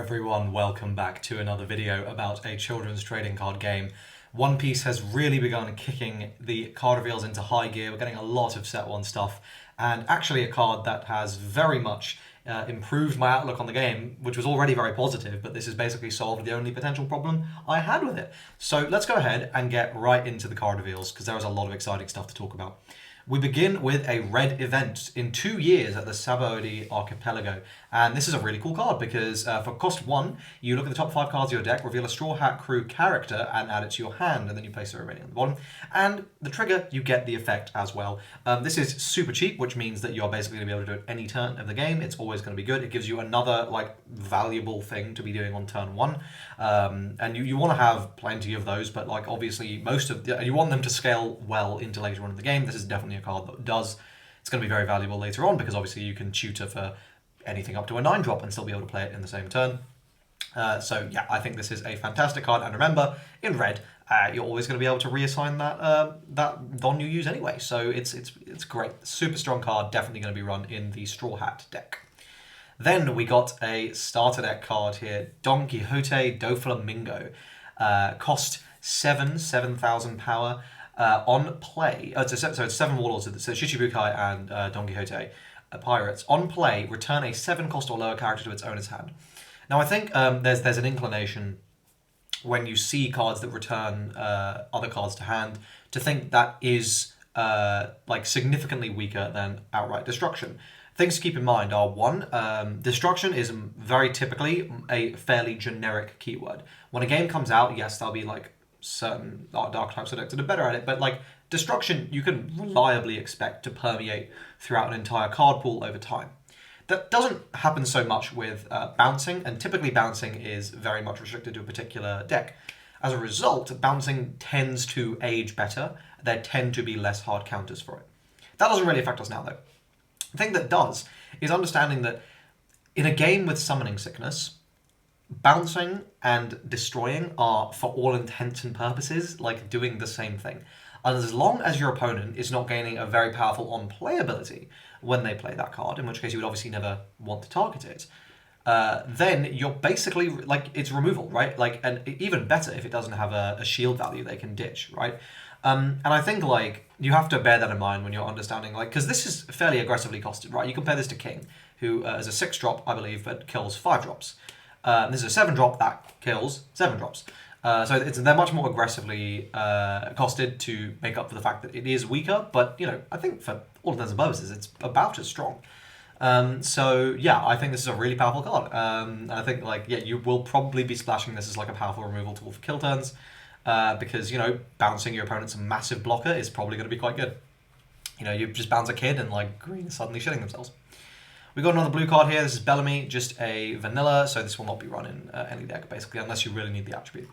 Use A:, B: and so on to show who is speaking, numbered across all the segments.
A: everyone, welcome back to another video about a children's trading card game. One Piece has really begun kicking the card reveals into high gear. We're getting a lot of set one stuff, and actually a card that has very much improved my outlook on the game, which was already very positive, but this has basically solved the only potential problem I had with it. So let's go ahead and get right into the card reveals, because there is a lot of exciting stuff to talk about. We begin with a red event in 2 years at the AiboYT Archipelago. And this is a really cool card because for cost 1, you look at the top 5 cards of your deck, reveal a Straw Hat Crew character and add it to your hand, and then you place the remaining on the bottom. And the trigger, you get the effect as well. This is super cheap, which means that you're basically going to be able to do it any turn of the game. It's always going to be good. It gives you another valuable thing to be doing on turn 1. And you want to have plenty of those, but obviously you want them to scale well into later on in the game. This is definitely a card that does. It's going to be very valuable later on because obviously you can tutor for anything up to a 9-drop and still be able to play it in the same turn. So yeah, I think this is a fantastic card. And remember, in red, you're always going to be able to reassign that Don you use anyway. So it's great. Super strong card, definitely going to be run in the Straw Hat deck. Then we got a starter deck card here, Don Quixote do Flamingo. Cost 7,000 power. On play, so it's 7 warlords, so Shichibukai and Don Quixote pirates. On play, return a 7 cost or lower character to its owner's hand. Now I think there's an inclination when you see cards that return other cards to hand to think that is significantly weaker than outright destruction. Things to keep in mind are 1, destruction is very typically a fairly generic keyword. When a game comes out, yes, there'll be certain dark types of decks that are better at it, but destruction you can reliably expect to permeate throughout an entire card pool over time. That doesn't happen so much with bouncing, and typically bouncing is very much restricted to a particular deck. As a result, bouncing tends to age better. There tend to be less hard counters for it. That doesn't really affect us now though. The thing that does is understanding that in a game with summoning sickness, bouncing and destroying are, for all intents and purposes, doing the same thing. And as long as your opponent is not gaining a very powerful on-play ability when they play that card, in which case you would obviously never want to target it, then you're basically, it's removal, right? And even better if it doesn't have a shield value they can ditch, right? And I think, you have to bear that in mind when you're understanding, because this is fairly aggressively costed, right? You compare this to King, who is a 6-drop, I believe, but kills 5 drops. This is a 7-drop that kills 7 drops. So they're much more aggressively costed to make up for the fact that it is weaker, but, I think for all intents and purposes, it's about as strong. So, yeah, I think this is a really powerful card. I think, you will probably be splashing this as, a powerful removal tool for kill turns, because, bouncing your opponent's massive blocker is probably going to be quite good. You just bounce a kid and, green is suddenly shitting themselves. We got another blue card here. This is Bellamy, just a vanilla, so this will not be run in any deck, basically, unless you really need the attribute.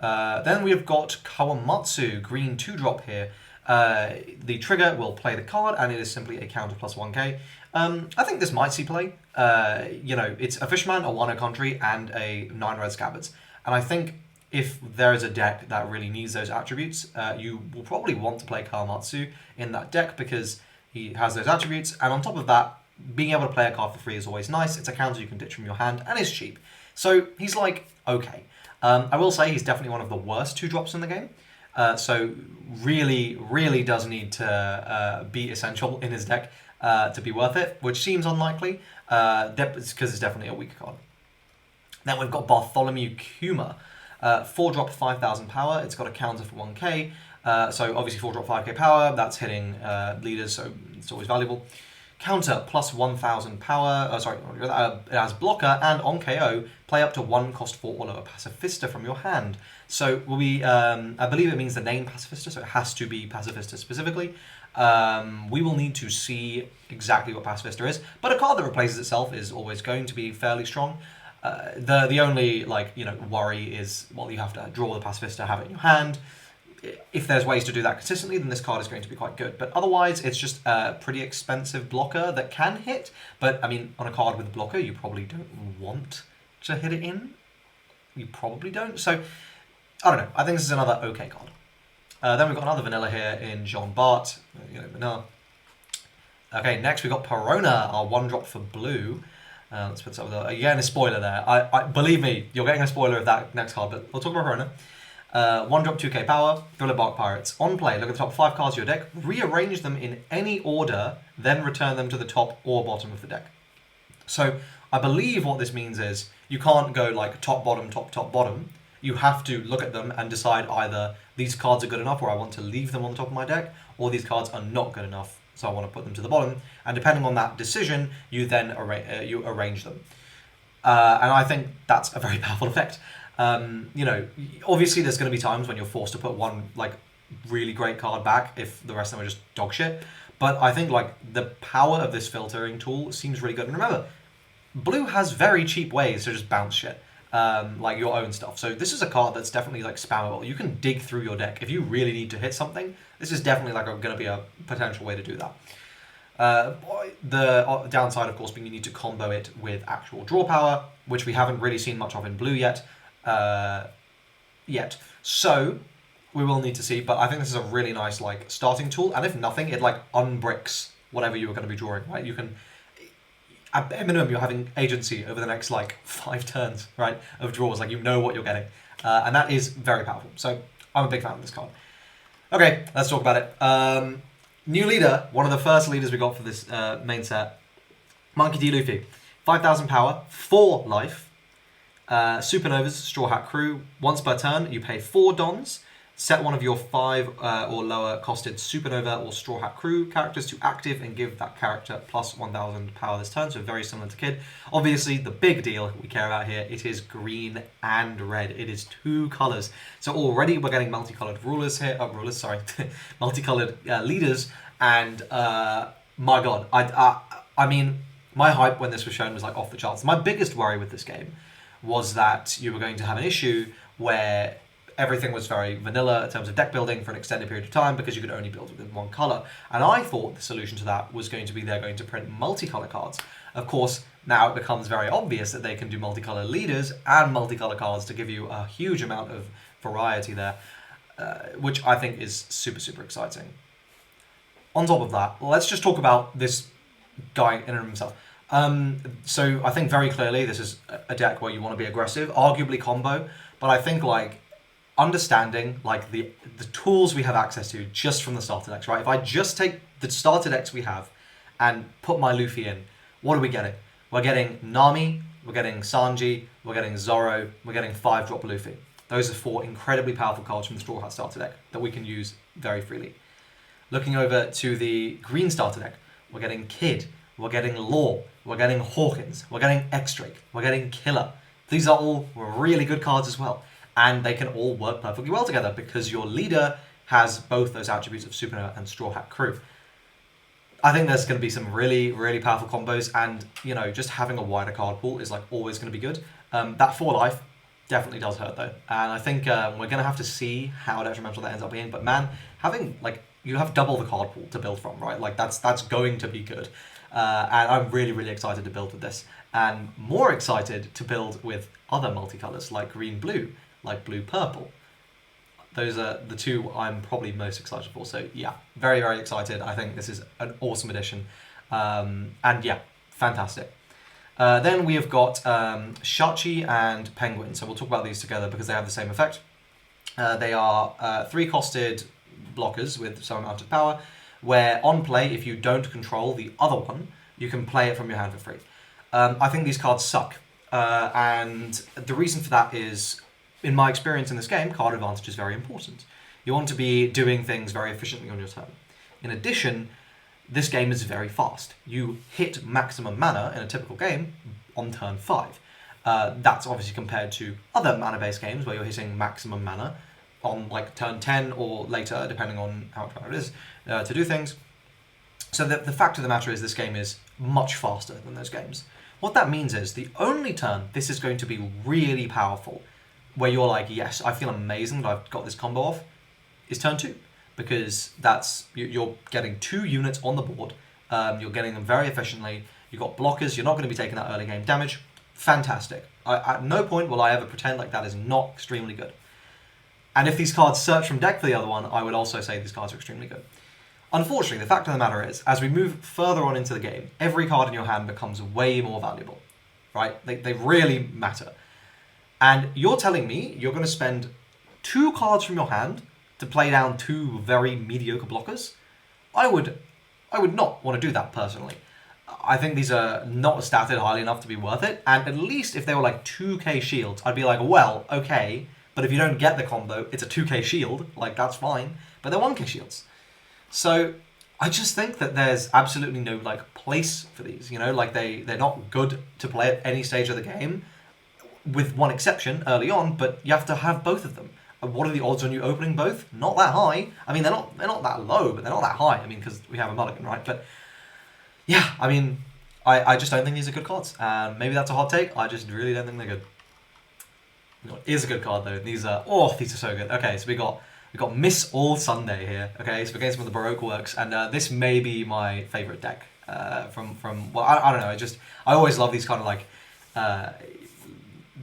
A: Then we have got Kawamatsu, green 2-drop here. The trigger will play the card, and it is simply a counter plus 1k. I think this might see play. It's a Fishman, a Wano Country, and a 9 red Scabbards. And I think if there is a deck that really needs those attributes, you will probably want to play Kawamatsu in that deck because he has those attributes, and on top of that, being able to play a card for free is always nice. It's a counter you can ditch from your hand, and is cheap. So he's okay. I will say he's definitely one of the worst 2-drops in the game. So really, really does need to be essential in his deck to be worth it, which seems unlikely, because it's definitely a weaker card. Then we've got Bartholomew Kuma. 4-drop, 5,000 power. It's got a counter for 1k. So obviously 4-drop, 5k power. That's hitting leaders, so it's always valuable. Counter plus 1,000 power, it has blocker, and on KO, play up to 1 cost 4 or lower Pacifista from your hand. So I believe it means the name Pacifista, so it has to be Pacifista specifically. We will need to see exactly what Pacifista is, but a card that replaces itself is always going to be fairly strong. The only worry is, well, you have to draw the Pacifista, have it in your hand. If there's ways to do that consistently, then this card is going to be quite good. But otherwise, it's just a pretty expensive blocker that can hit. But, I mean, on a card with a blocker, you probably don't want to hit it in. You probably don't. So, I don't know. I think this is another okay card. Then we've got another vanilla here in Jean Bart. Vanilla. Okay, next we've got Perona, our 1-drop for blue. Let's put this up. You're getting a spoiler there. I believe me, you're getting a spoiler of that next card, but we'll talk about Perona. 1 drop 2k power, Thriller Bark Pirates. On play, look at the top 5 cards of your deck, rearrange them in any order, then return them to the top or bottom of the deck. So I believe what this means is you can't go like top, bottom, top, top, bottom. You have to look at them and decide either these cards are good enough or I want to leave them on the top of my deck, or these cards are not good enough, so I want to put them to the bottom. And depending on that decision, you then arrange them. And I think that's a very powerful effect. You know, obviously there's going to be times when you're forced to put one like really great card back if the rest of them are just dog shit. But I think like the power of this filtering tool seems really good. And remember, blue has very cheap ways to just bounce shit, like your own stuff. So this is a card that's definitely like spammable. You can dig through your deck. If you really need to hit something, this is definitely like going to be a potential way to do that. The downside, of course, being you need to combo it with actual draw power, which we haven't really seen much of in blue yet. So we will need to see, but I think this is a really nice like starting tool, and if nothing, it like unbricks whatever you are going to be drawing, right? You can, at minimum, you're having agency over the next like 5 turns, right, of draws, like you know what you're getting, and that is very powerful. So I'm a big fan of this card. Okay, let's talk about it. New leader, one of the first leaders we got for this main set, Monkey D. Luffy. 5,000 power, 4 life, Supernovas, Straw Hat Crew. Once per turn, you pay 4 dons. Set one of your 5 or lower costed Supernova or Straw Hat Crew characters to active and give that character plus 1,000 power this turn, so very similar to Kid. Obviously, the big deal we care about here, it is green and red. It is 2 colours. So already we're getting multicolored rulers here, multicolored leaders, and my god, I mean, my hype when this was shown was like off the charts. My biggest worry with this game was that you were going to have an issue where everything was very vanilla in terms of deck building for an extended period of time because you could only build within one colour. And I thought the solution to that was going to be they're going to print multicolour cards. Of course, now it becomes very obvious that they can do multicolour leaders and multicolour cards to give you a huge amount of variety there, which I think is super, super exciting. On top of that, let's just talk about this guy in and of himself. So I think very clearly this is a deck where you want to be aggressive, arguably combo, but I think like understanding like the tools we have access to just from the starter decks, right? If I just take the starter decks we have and put my Luffy in, what are we getting? We're getting Nami, we're getting Sanji, we're getting Zoro, we're getting 5-drop Luffy. Those are 4 incredibly powerful cards from the Straw Hat starter deck that we can use very freely. Looking over to the green starter deck, we're getting Kid, we're getting Law, we're getting Hawkins, we're getting X-Drake, we're getting Killer. These are all really good cards as well. And they can all work perfectly well together because your leader has both those attributes of Supernova and Straw Hat Crew. I think there's going to be some really, really powerful combos, and you know, just having a wider card pool is like always going to be good. That 4 life definitely does hurt though, and I think we're going to have to see how detrimental that ends up being. But man, having like you have double the card pool to build from, right? Like that's going to be good, and I'm really, really excited to build with this, and more excited to build with other multicolors like green-blue. Like blue-purple. Those are the 2 I'm probably most excited for. So yeah, very, very excited. I think this is an awesome addition. And yeah, fantastic. Then we have got Shachi and Penguin. So we'll talk about these together because they have the same effect. They are 3-costed blockers with some amount of power, where on play, if you don't control the other one, you can play it from your hand for free. I think these cards suck. And the reason for that is, in my experience in this game, card advantage is very important. You want to be doing things very efficiently on your turn. In addition, this game is very fast. You hit maximum mana in a typical game on turn 5. That's obviously compared to other mana-based games where you're hitting maximum mana on like turn 10 or later, depending on how much mana it is, to do things. So the fact of the matter is this game is much faster than those games. What that means is the only turn this is going to be really powerful, where you're like, yes, I feel amazing that I've got this combo off, is turn 2. Because that's you're getting 2 units on the board, you're getting them very efficiently, you've got blockers, you're not going to be taking that early game damage. Fantastic. At no point will I ever pretend like that is not extremely good. And if these cards search from deck for the other one, I would also say these cards are extremely good. Unfortunately, the fact of the matter is, as we move further on into the game, every card in your hand becomes way more valuable. right? They really matter. And you're telling me you're going to spend 2 cards from your hand to play down 2 very mediocre blockers? I would not want to do that personally. I think these are not statted highly enough to be worth it. And at least if they were like 2k shields, I'd be like, well, okay. But if you don't get the combo, it's a 2k shield. Like, that's fine. But they're 1k shields. So I just think that there's absolutely no like place for these. You know, like they're not good to play at any stage of the game, with one exception early on. But you have to have both of them. What are the odds on you opening both? Not that high. I mean, they're not that low, but they're not that high. I mean, because we have a mulligan, right? But yeah, I mean, I just don't think these are good cards. Maybe that's a hot take. I just really don't think they're good. You know, it is a good card though. These are so good. Okay, so we got Miss All Sunday here. Okay, so we're getting some of the Baroque works, and this may be my favorite deck from well, I don't know. I always love these kind of like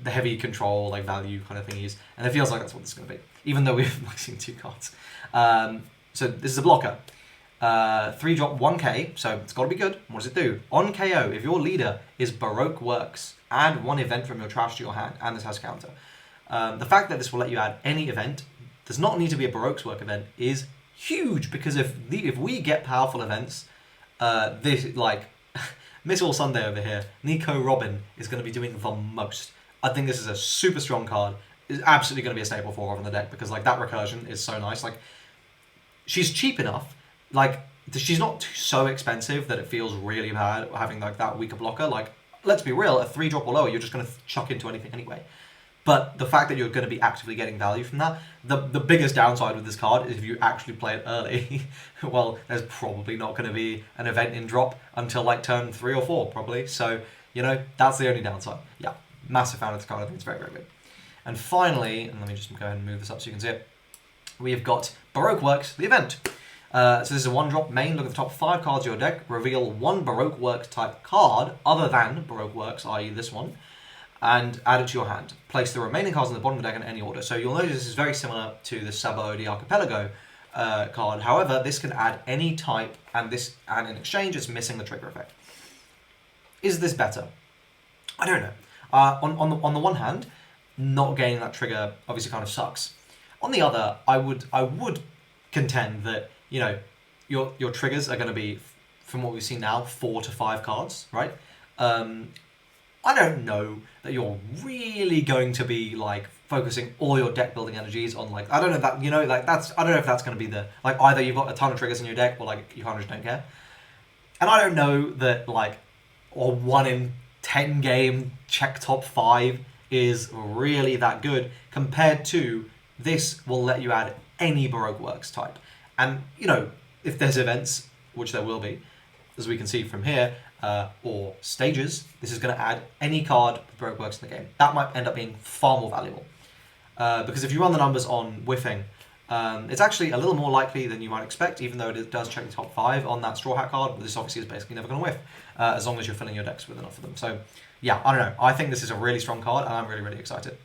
A: the heavy control like value kind of thingies, and it feels like that's what this is going to be. Even though we've like seen 2 cards. So this is a blocker. 3-drop 1k, so it's got to be good. What does it do? On KO, if your leader is Baroque Works, add 1 event from your trash to your hand, and this has counter. The fact that this will let you add any event, does not need to be a Baroque's Work event, is huge, because if we get powerful events, this, like, Miss All Sunday over here, Nico Robin is going to be doing the most. I think this is a super strong card. It's absolutely going to be a staple for her on the deck, because like that recursion is so nice. Like, she's cheap enough. Like, she's not so expensive that it feels really bad having like that weaker blocker. Like, let's be real, a 3-drop or lower, you're just going to chuck into anything anyway. But the fact that you're going to be actively getting value from that, the biggest downside with this card is if you actually play it early, well, there's probably not going to be an event in drop until like turn 3 or 4, probably. So, you know, that's the only downside. Yeah, massive fan of this card. I think it's very, very good. And finally, and let me just go ahead and move this up so you can see it, we have got Baroque Works, the event. So this is a 1-drop main. Look at the top 5 cards of your deck. Reveal 1 Baroque Works type card other than Baroque Works, i.e. this one, and add it to your hand. Place the remaining cards on the bottom of the deck in any order. So you'll notice this is very similar to the Sabo the Archipelago card. However, this can add any type, and in exchange it's missing the trigger effect. Is this better? I don't know. On the one hand, not gaining that trigger obviously kind of sucks. On the other, I would contend that, you know, your triggers are going to be, from what we've seen now, 4 to 5 cards, right? I don't know that you're really going to be like focusing all your deck building energies on like, I don't know that, you know, like I don't know if that's going to be the, like, either you've got a ton of triggers in your deck or like you kind of just don't care. And I don't know that like a 1 in 10 game check top 5 is really that good compared to this will let you add any Baroque Works type. And, you know, if there's events, which there will be, as we can see from here, or stages, this is going to add any card with Baroque Works in the game. That might end up being far more valuable. Because if you run the numbers on whiffing, it's actually a little more likely than you might expect, even though it does check the top 5 on that Straw Hat card. But this obviously is basically never going to whiff, as long as you're filling your decks with enough of them. So, yeah, I don't know. I think this is a really strong card, and I'm really, really excited.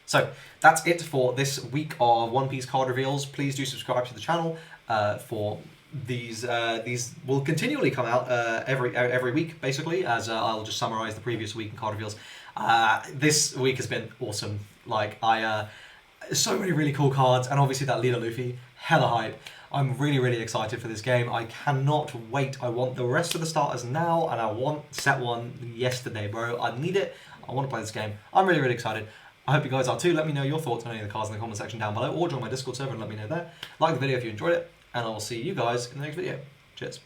A: So that's it for this week of One Piece card reveals. Please do subscribe to the channel for these. These will continually come out every week, basically, as I'll just summarize the previous week in card reveals. This week has been awesome. Like, so many really cool cards, and obviously that leader Luffy, hella hype. I'm really, really excited for this game. I cannot wait. I want the rest of the starters now, and I want set 1 yesterday, bro. I need it. I want to play this game. I'm really, really excited. I hope you guys are too. Let me know your thoughts on any of the cards in the comment section down below, or join my Discord server and let me know there. Like the video if you enjoyed it, and I will see you guys in the next video. Cheers.